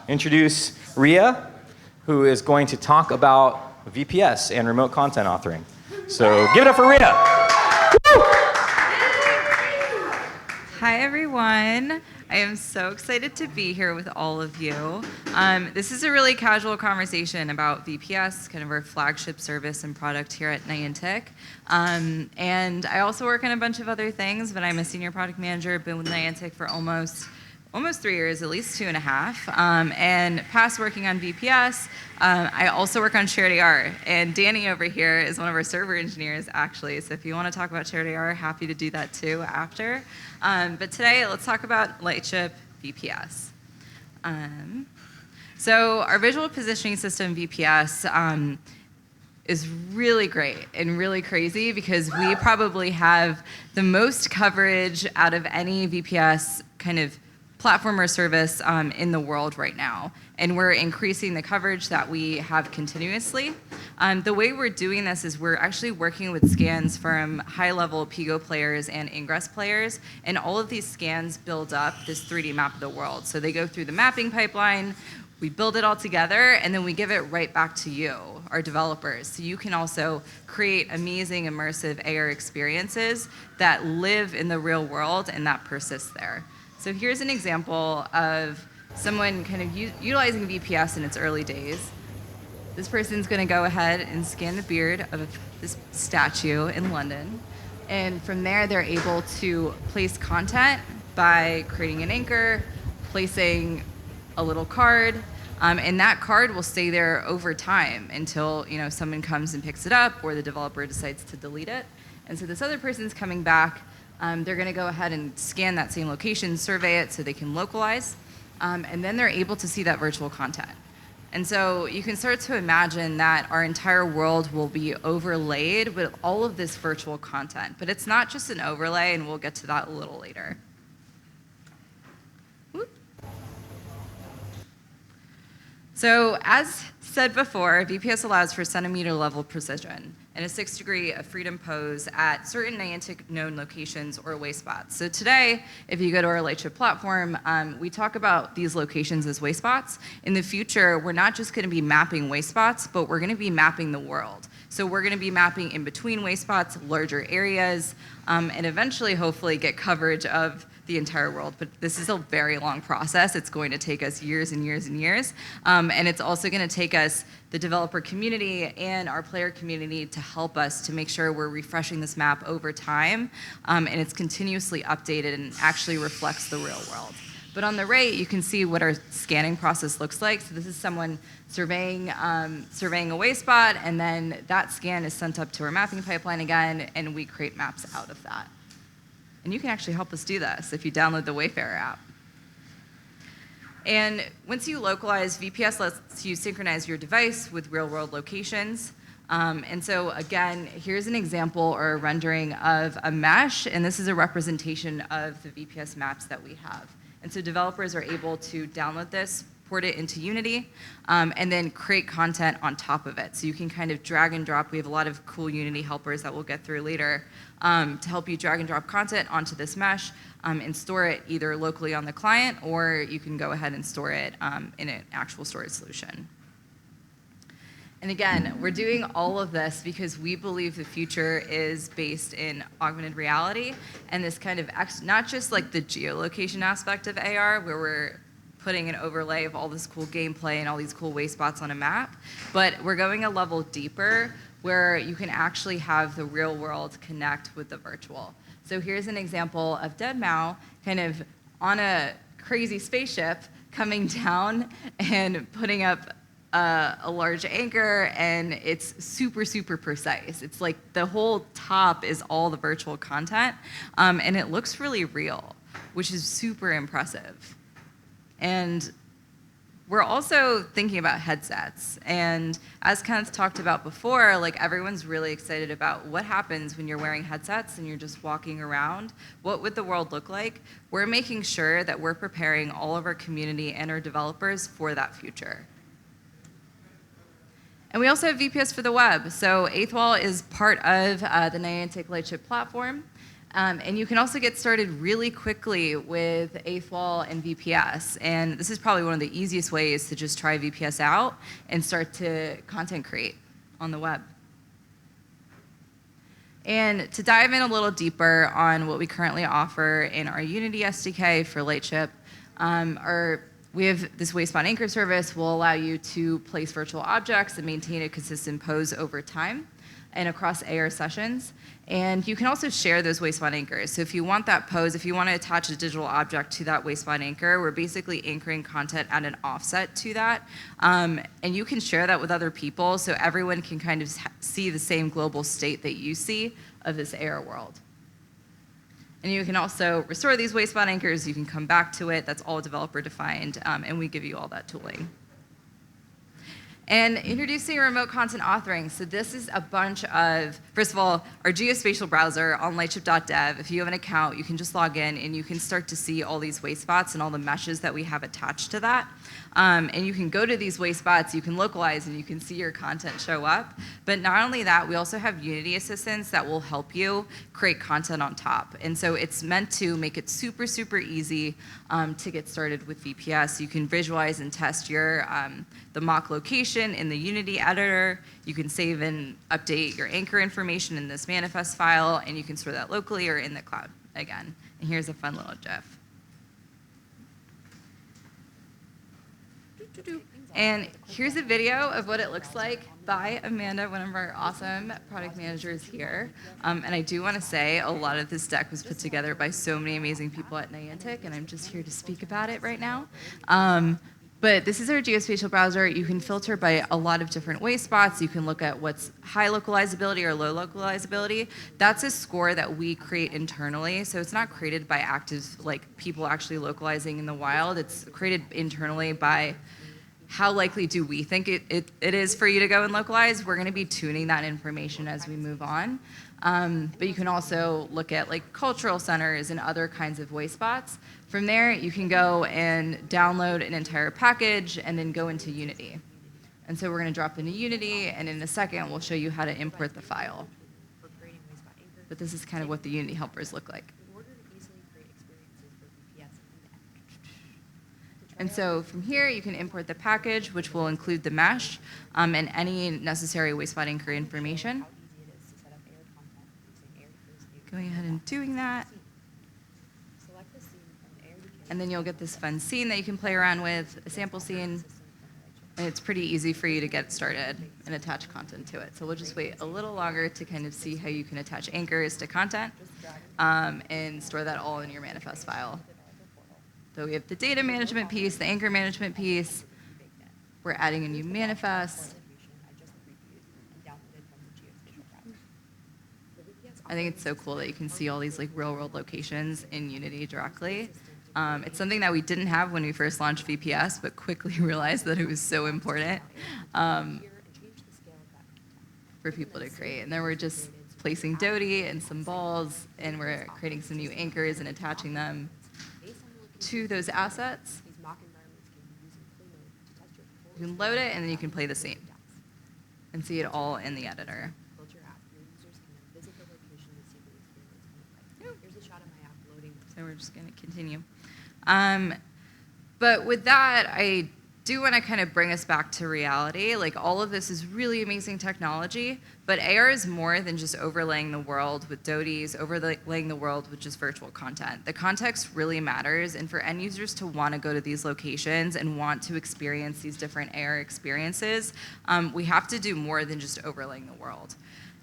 Introduce Ria, who is going to talk about VPS and remote content authoring. So give it up for Ria. Hi, everyone. I am so excited to be here with all of you. This is a really casual conversation about VPS, kind of our flagship service and product here at Niantic. And I also work on a bunch of other things, but I'm a senior product manager, been with Niantic for almost 3 years, at least 2.5. And past working on VPS, I also work on shared AR. And Danny over here is one of our server engineers, actually. So if you want to talk about shared AR, happy to do that too after. But today, let's talk about Lightship VPS. So our visual positioning system, VPS, is really great and really crazy because we probably have the most coverage out of any VPS kind of platform or service in the world right now. And we're increasing the coverage that we have continuously. The way we're doing this is we're actually working with scans from high-level Pigo players and Ingress players, and all of these scans build up this 3D map of the world. So they go through the mapping pipeline, we build it all together, and then we give it right back to you, our developers. So you can also create amazing, immersive AR experiences that live in the real world and that persist there. So here's an example of someone kind of utilizing VPS in its early days. This person's going to go ahead and scan the beard of this statue in London. And from there, they're able to place content by creating an anchor, placing a little card, and that card will stay there over time until someone comes and picks it up or the developer decides to delete it. And so this other person's coming back. They're going to go ahead and scan that same location, survey it so they can localize, and then they're able to see that virtual content. And so you can start to imagine that our entire world will be overlaid with all of this virtual content. But it's not just an overlay, and we'll get to that a little later. Whoop. So as said before, VPS allows for centimeter level precision and a 6 degree of freedom pose at certain Niantic known locations or waste spots. So today, if you go to our Lightship platform, we talk about these locations as waste spots. In the future, we're not just going to be mapping waste spots, but we're going to be mapping the world. So we're going to be mapping in between waste spots, larger areas, and eventually, hopefully, get coverage of the entire world. But this is a very long process. It's going to take us years and years and years. And it's also going to take us, the developer community and our player community, to help us to make sure we're refreshing this map over time. And it's continuously updated and actually reflects the real world. But on the right, you can see what our scanning process looks like. So this is someone surveying a waste spot, and then that scan is sent up to our mapping pipeline again, and we create maps out of that. And you can actually help us do this if you download the Wayfarer app. And once you localize, VPS lets you synchronize your device with real-world locations. And so again, here's an example or a rendering of a mesh, and this is a representation of the VPS maps that we have. And so developers are able to download this, port it into Unity, and then create content on top of it. So you can kind of drag and drop. We have a lot of cool Unity helpers that we'll get through later to help you drag and drop content onto this mesh and store it either locally on the client, or you can go ahead and store it in an actual storage solution. And again, we're doing all of this because we believe the future is based in augmented reality and this kind of, not just like the geolocation aspect of AR, where we're putting an overlay of all this cool gameplay and all these cool waste spots on a map, but we're going a level deeper where you can actually have the real world connect with the virtual. So here's an example of deadmau kind of on a crazy spaceship coming down and putting up a large anchor, and it's super, super precise. It's like the whole top is all the virtual content, and it looks really real, which is super impressive. And we're also thinking about headsets. And as Kenneth talked about before, like everyone's really excited about what happens when you're wearing headsets and you're just walking around. What would the world look like? We're making sure that we're preparing all of our community and our developers for that future. And we also have VPS for the web. So 8th Wall is part of the Niantic Lightship platform. And you can also get started really quickly with 8th Wall and VPS. And this is probably one of the easiest ways to just try VPS out and start to content create on the web. And to dive in a little deeper on what we currently offer in our Unity SDK for Lightship, we have this WaveSpawn Anchor service will allow you to place virtual objects and maintain a consistent pose over time and across AR sessions. And you can also share those WaveSpawn anchors. So if you want that pose, if you want to attach a digital object to that WaveSpawn anchor, we're basically anchoring content at an offset to that. And you can share that with other people so everyone can kind of see the same global state that you see of this AR world. And you can also restore these WaveSpawn anchors. You can come back to it. That's all developer defined, and we give you all that tooling. And introducing remote content authoring. So this is a bunch of, first of all, our geospatial browser on lightship.dev. If you have an account, you can just log in and you can start to see all these wavespots and all the meshes that we have attached to that. And you can go to these wavespots, you can localize, and you can see your content show up. But not only that, we also have Unity assistants that will help you create content on top. And so it's meant to make it super, super easy to get started with VPS. You can visualize and test the mock location in the Unity editor. You can save and update your anchor information in this manifest file, and you can store that locally or in the cloud again. And here's a fun little GIF. And here's a video of what it looks like by Amanda, one of our awesome product managers here. And I do want to say a lot of this deck was put together by so many amazing people at Niantic, and I'm just here to speak about it right now. But this is our geospatial browser. You can filter by a lot of different wavespots. You can look at what's high localizability or low localizability. That's a score that we create internally. So it's not created by active, like people actually localizing in the wild. It's created internally by how likely do we think it is for you to go and localize. We're going to be tuning that information as we move on. But you can also look at like cultural centers and other kinds of wavespots. From there, you can go and download an entire package and then go into Unity. And so we're going to drop into Unity, and in a second, we'll show you how to import the file. But this is kind of what the Unity helpers look like. And so from here, you can import the package, which will include the mesh and any necessary wavespot anchor information. Going ahead and doing that. And then you'll get this fun scene that you can play around with, a sample scene. And it's pretty easy for you to get started and attach content to it. So we'll just wait a little longer to kind of see how you can attach anchors to content and store that all in your manifest file. So we have the data management piece, the anchor management piece. We're adding a new manifest. I think it's so cool that you can see all these like real-world locations in Unity directly. It's something that we didn't have when we first launched VPS, but quickly realized that it was so important for people to create. And then we're just placing Dodie and some balls, and we're creating some new anchors and attaching them to those assets. You can load it, and then you can play the scene and see it all in the editor. So we're just going to continue. But with that, I do want to kind of bring us back to reality. Like, all of this is really amazing technology, but AR is more than just overlaying the world with Dodies, overlaying the world with just virtual content. The context really matters, and for end users to want to go to these locations and want to experience these different AR experiences, we have to do more than just overlaying the world.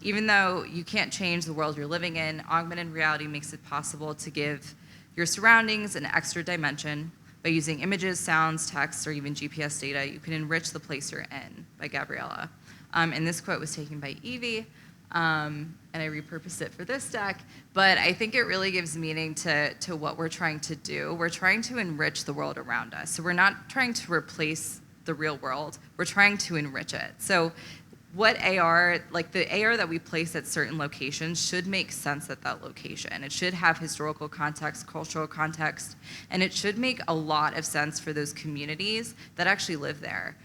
Even though you can't change the world you're living in, augmented reality makes it possible to give your surroundings an extra dimension. By using images, sounds, text, or even GPS data, you can enrich the place you're in, by Gabriella. And this quote was taken by Evie, and I repurposed it for this deck. But I think it really gives meaning to what we're trying to do. We're trying to enrich the world around us. So we're not trying to replace the real world. We're trying to enrich it. So what AR, like the AR that we place at certain locations should make sense at that location. It should have historical context, cultural context, and it should make a lot of sense for those communities that actually live there.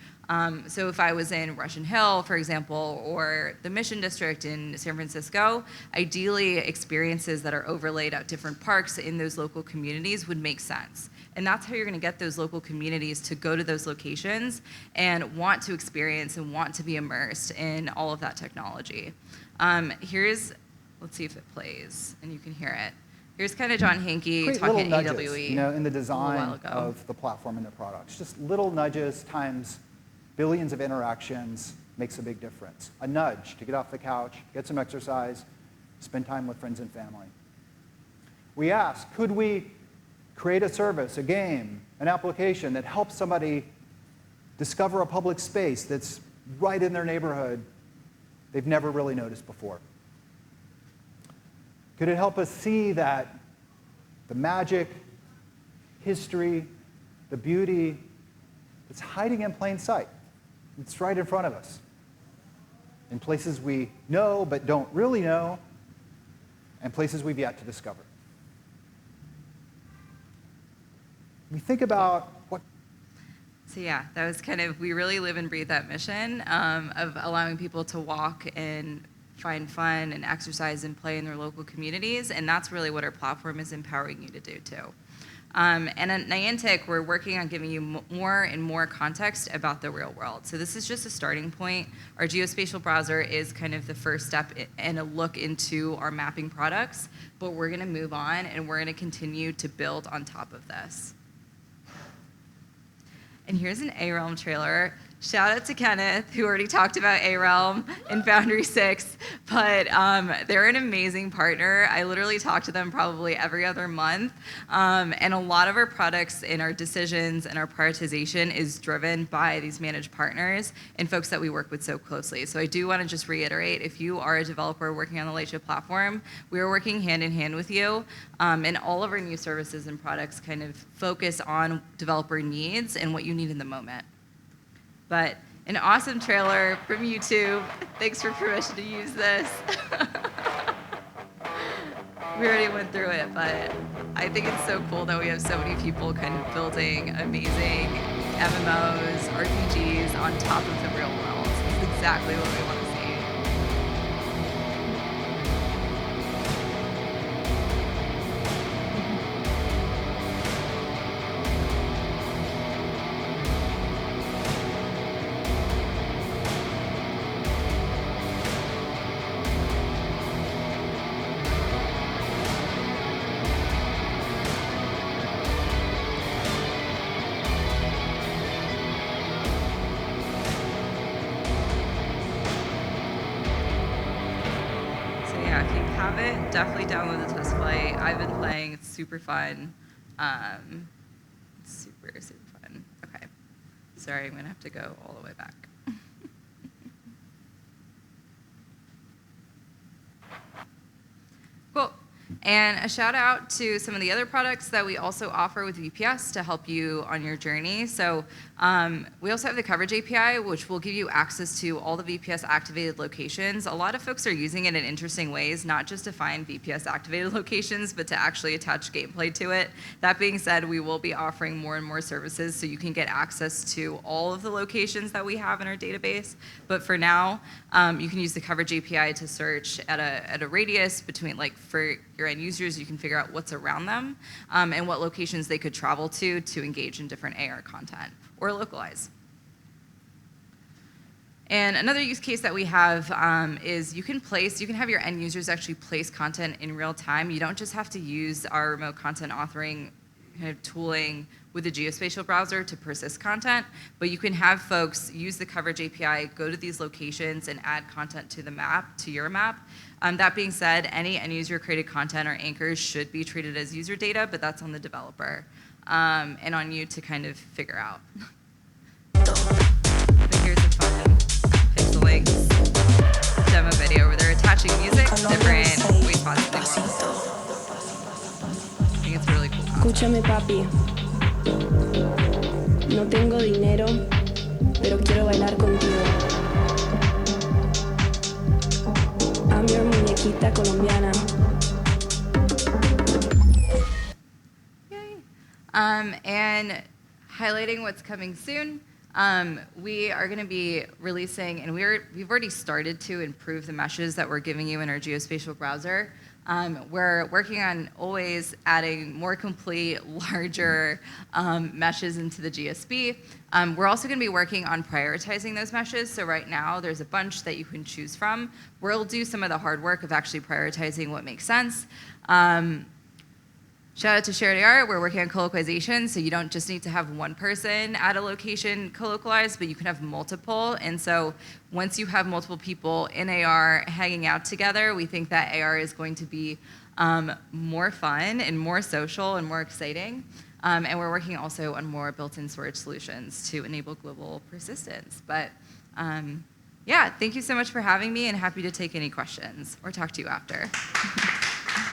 So if I was in Russian Hill, for example, or the Mission District in San Francisco, ideally experiences that are overlaid at different parks in those local communities would make sense. And that's how you're going to get those local communities to go to those locations and want to experience and want to be immersed in all of that technology. Let's see if it plays and you can hear it. Here's kind of John Hankey Create talking little AWE. nudges, in the design of the platform and the products. Just little nudges times billions of interactions makes a big difference. A nudge to get off the couch, get some exercise, spend time with friends and family. We asked, could we create a service, a game, an application that helps somebody discover a public space that's right in their neighborhood they've never really noticed before? Could it help us see that the magic, history, the beauty, it's hiding in plain sight? It's right in front of us, in places we know but don't really know, and places we've yet to discover. We think about what... So yeah, that was kind of, we really live and breathe that mission of allowing people to walk and find fun and exercise and play in their local communities, and that's really what our platform is empowering you to do too. And at Niantic, we're working on giving you more and more context about the real world. So this is just a starting point. Our geospatial browser is kind of the first step and a look into our mapping products, but we're going to move on and we're going to continue to build on top of this. And here's an A-Realm trailer. Shout out to Kenneth, who already talked about A-Realm in Foundry 6, but they're an amazing partner. I literally talk to them probably every other month, and a lot of our products and our decisions and our prioritization is driven by these managed partners and folks that we work with so closely. So I do want to just reiterate, if you are a developer working on the Lightship platform, we are working hand in hand with you, and all of our new services and products kind of focus on developer needs and what you need in the moment. But an awesome trailer from YouTube. Thanks for permission to use this. We already went through it, but I think it's so cool that we have so many people kind of building amazing MMOs, RPGs on top of the real world. It's exactly what we want to see. Definitely download the test flight. I've been playing. It's super fun. Super fun. Okay. Sorry, I'm going to have to go all the way back. Cool. And a shout out to some of the other products that we also offer with VPS to help you on your journey. So we also have the Coverage API, which will give you access to all the VPS activated locations. A lot of folks are using it in interesting ways, not just to find VPS activated locations, but to actually attach gameplay to it. That being said, we will be offering more and more services so you can get access to all of the locations that we have in our database. But for now, you can use the Coverage API to search at a radius between, like, for your end users, you can figure out what's around them and what locations they could travel to engage in different AR content or localize. And another use case that we have is you can have your end users actually place content in real time. You don't just have to use our remote content authoring kind of tooling with the geospatial browser to persist content, but you can have folks use the Coverage API, go to these locations, and add content to the map, to your map. That being said, any end user created content or anchors should be treated as user data, but that's on the developer and on you to kind of figure out. But here's a fun Pixel Links demo video where they're attaching music to different weight spots in the world. I think it's really cool. Escúchame, papi. No tengo dinero, pero quiero bailar contigo. I'm your muñequita colombiana. Yay. And highlighting what's coming soon, We are going to be releasing, and we've already started to improve the meshes that we're giving you in our geospatial browser. We're working on always adding more complete, larger meshes into the GSB. We're also going to be working on prioritizing those meshes. So right now, there's a bunch that you can choose from. We'll do some of the hard work of actually prioritizing what makes sense. Shout out to Shared AR. We're working on colocalization, so you don't just need to have one person at a location colocalized, but you can have multiple. And so once you have multiple people in AR hanging out together, we think that AR is going to be more fun and more social and more exciting. And we're working also on more built-in storage solutions to enable global persistence. But yeah, thank you so much for having me, and happy to take any questions or talk to you after.